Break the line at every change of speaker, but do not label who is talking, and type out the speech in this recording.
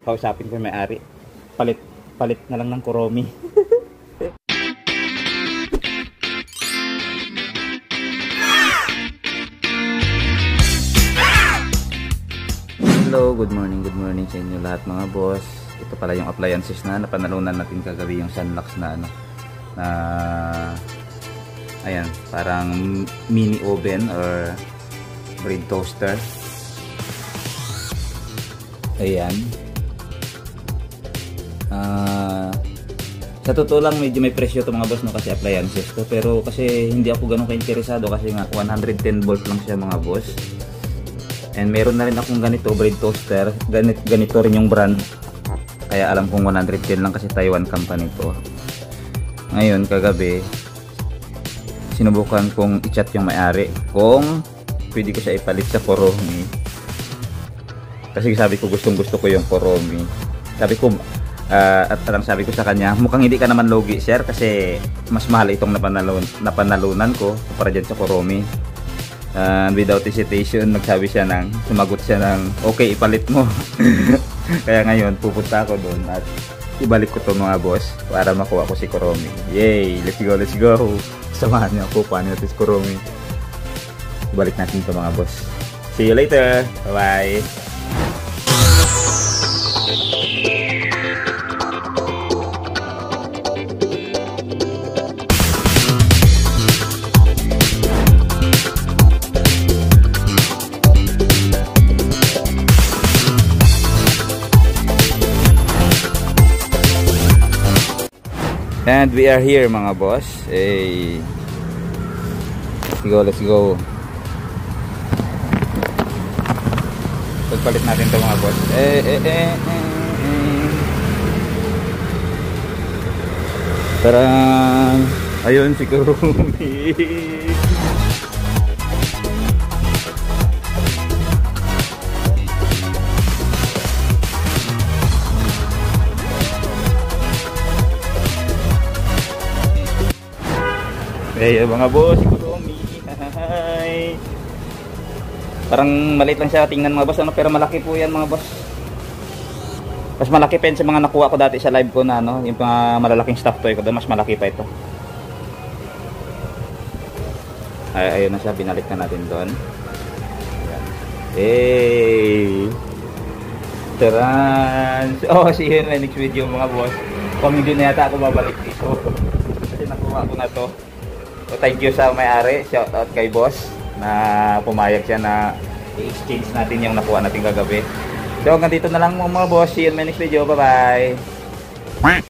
Kausapin ko yung may-ari. Palit na lang ng Kuromi. Hello, good morning sa inyo lahat mga boss. Ito pala yung appliances na napanalunan natin kagabi, yung Sunlux na ayan, parang mini oven or bread toaster. Ayan. Sa totoo lang medyo may presyo to mga boss, no, kasi appliances to, pero kasi hindi ako ganun ka-interesado kasi nga 110 volt lang siya mga boss. And meron na rin akong ganito bread toaster, ganito rin yung brand, kaya alam kong 110 lang kasi Taiwan company to. Ngayon kagabi sinubukan kong i-chat yung may-ari kung pwede ko siya ipalit sa Kuromi, kasi sabi ko gustong gusto ko yung Kuromi. Sabi ko at sabi ko sa kanya, mukhang hindi ka naman logi sir kasi mas mahal itong napanalunan ko para dyan sa Kuromi. Without hesitation sumagot siya ng okay, ipalit mo. Kaya ngayon pupunta ako doon at ibalik ko to mga boss para makuha ko si Kuromi. Yay, let's go. Samahan niyo ako, paano natin si Kuromi. Ibalik natin to mga boss. See you later, bye bye. And we are here mga boss. Hey. Let's go. Pagpalit natin to mga boss. Tara. Ayun si Kuromi. Hey mga boss, si Kuromi. Hi. Parang maliit lang siya tingnan mga boss, pero malaki po yan mga boss. Mas malaki pa yun sa mga nakuha ko dati sa live ko na yung mga malalaking stuffed toy ko doon, mas malaki pa ito. Ayun na siya, binalik na natin doon. Hey. Taran. Oh, see you in my next video mga boss. Kung hindi na yata ako babalik dito. Kasi nakuha ko na to. So, thank you sa may-ari, shout out kay boss na pumayag siya na i-exchange natin yung nakuha natin kagabi. So hanggang dito na lang mga boss, see you in my next video, bye bye.